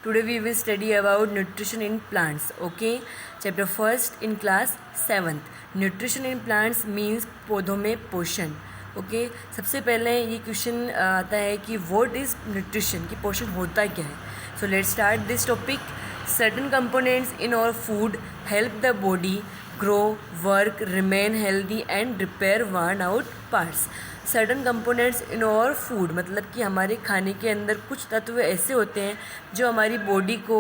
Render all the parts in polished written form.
Today we will study about nutrition in plants. Okay, chapter first in class 7th. Nutrition in plants means पौधों में पोषण. Okay सबसे पहले ये question आता है कि व्हाट इज़ न्यूट्रिशन, कि पोषण होता क्या है. So let's start this topic. Certain components in our food help the body grow, work, remain healthy and repair worn out parts. Certain components in our food मतलब कि हमारे खाने के अंदर कुछ तत्व ऐसे होते हैं जो हमारी बॉडी को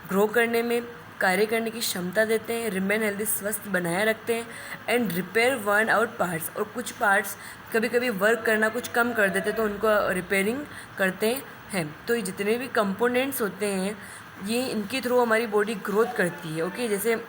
ग्रो करने में, कार्य करने की क्षमता देते हैं, रिमेन हेल्दी स्वस्थ बनाए रखते हैं, and repair worn out parts, और कुछ पार्ट्स कभी कभी वर्क करना कुछ कम कर देते तो उनको रिपेयरिंग करते हैं. तो ये जितने भी कंपोनेंट्स होते हैं ये इनके थ्रू हमारी बॉडी ग्रोथ करती है. ओके जैसे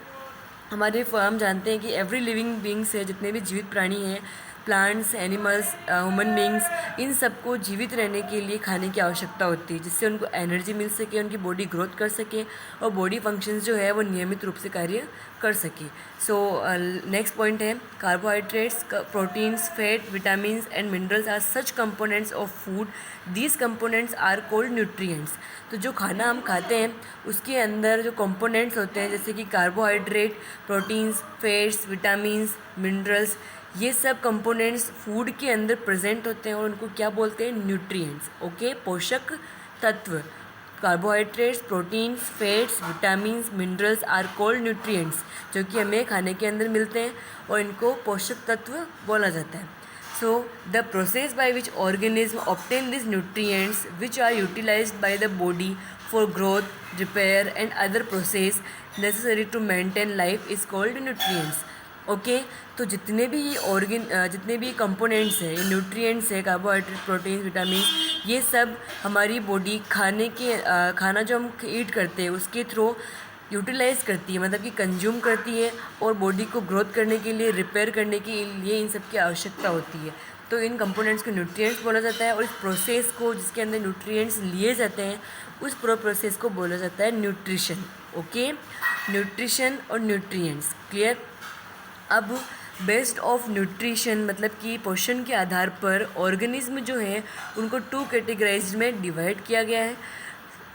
हमारे हम जानते हैं कि एवरी लिविंग बींग्स है, जितने भी जीवित प्राणी हैं, प्लांट्स, एनिमल्स, ह्यूमन बींग्स, इन सबको जीवित रहने के लिए खाने की आवश्यकता होती है जिससे उनको एनर्जी मिल सके, उनकी बॉडी ग्रोथ कर सके और बॉडी फंक्शंस जो है वो नियमित रूप से कार्य कर सके. सो नेक्स्ट पॉइंट है carbohydrates, proteins, fat, vitamins and minerals are such components of food. These components are called nutrients. तो जो खाना हम खाते हैं उसके अंदर जो कंपोनेंट्स होते हैं जैसे कि carbohydrate, proteins, fats, vitamins, minerals, ये सब कंपोनेंट्स फूड के अंदर प्रेजेंट होते हैं और उनको क्या बोलते हैं, न्यूट्रिएंट्स. ओके पोषक तत्व. Carbohydrates, proteins, fats, vitamins, minerals are called nutrients, जो कि हमें खाने के अंदर मिलते हैं और इनको पोषक तत्व बोला जाता है. So the process by which organism obtain these nutrients which are utilized by the body for growth, repair and other process necessary to maintain life is called nutrients. Okay तो जितने भी ये जितने भी कंपोनेंट्स हैं, ये न्यूट्रिएंट्स है, carbohydrate, protein, vitamin, ये सब हमारी बॉडी खाना जो हम ईट करते हैं उसके थ्रू यूटिलाइज़ करती है, मतलब कि कंज्यूम करती है और बॉडी को ग्रोथ करने के लिए, रिपेयर करने के लिए इन सब की आवश्यकता होती है. तो इन कंपोनेंट्स को न्यूट्रिएंट्स बोला जाता है और इस प्रोसेस को जिसके अंदर न्यूट्रिएंट्स लिए जाते हैं उस प्रोसेस को बोला जाता है न्यूट्रिशन. ओके न्यूट्रिशन और न्यूट्रिएंट्स क्लियर. अब बेस्ड ऑफ न्यूट्रिशन मतलब कि पोषण के आधार पर ऑर्गेनिज्म जो है उनको 2 कैटेगराइज में डिवाइड किया गया है,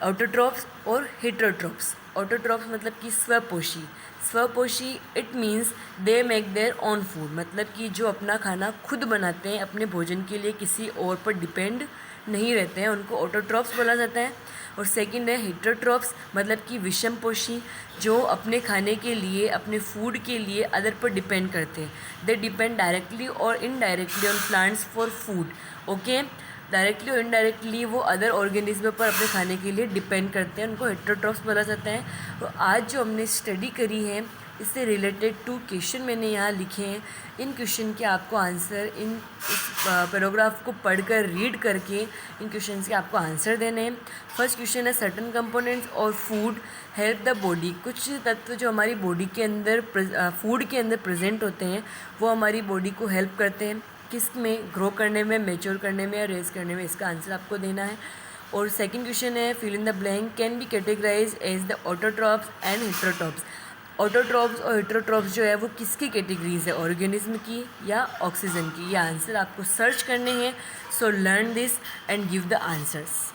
ऑटोट्रॉफ्स और हेटेरोट्रॉफ्स. ऑटोट्रॉफ्स मतलब कि स्वपोषी. स्वपोषी it means they make their own food, मतलब कि जो अपना खाना खुद बनाते हैं, अपने भोजन के लिए किसी और पर डिपेंड नहीं रहते हैं, उनको ऑटोट्रॉफ्स बोला जाता है. और सेकंड है हेटेरोट्रॉफ्स मतलब कि विषमपोषी, जो अपने खाने के लिए, अपने फूड के लिए अदर पर डिपेंड करते हैं. दे डिपेंड डायरेक्टली और indirectly on plants for food. Okay directly और इनडायरेक्टली वो अदर ऑर्गेनिज्म पर अपने खाने के लिए डिपेंड करते हैं, उनको हेटेरोट्रॉफ्स बोला जाता है. तो आज जो हमने स्टडी करी है इससे रिलेटेड 2 क्वेश्चन मैंने यहाँ लिखे हैं. इन क्वेश्चन के आपको आंसर इस पैराग्राफ को पढ़कर रीड करके इन क्वेश्चन के आपको आंसर देने हैं. फर्स्ट क्वेश्चन है सर्टन कंपोनेंट्स और फूड हेल्प द बॉडी. कुछ तत्व जो हमारी बॉडी के अंदर फूड के अंदर प्रेजेंट होते हैं वो हमारी बॉडी को हेल्प करते हैं किस में, ग्रो करने में, मैच्योर करने में या रेज करने में. इसका आंसर आपको देना है. और सेकंड क्वेश्चन है fill in the blank can be categorise as the autotrophs and heterotrophs. Autotrophs और हेटेरोट्रॉफ्स जो है वो किसकी कैटेगरीज है, ऑर्गेनिज्म की या ऑक्सीजन की. ये आंसर आपको सर्च करने हैं. So learn this and give the answers.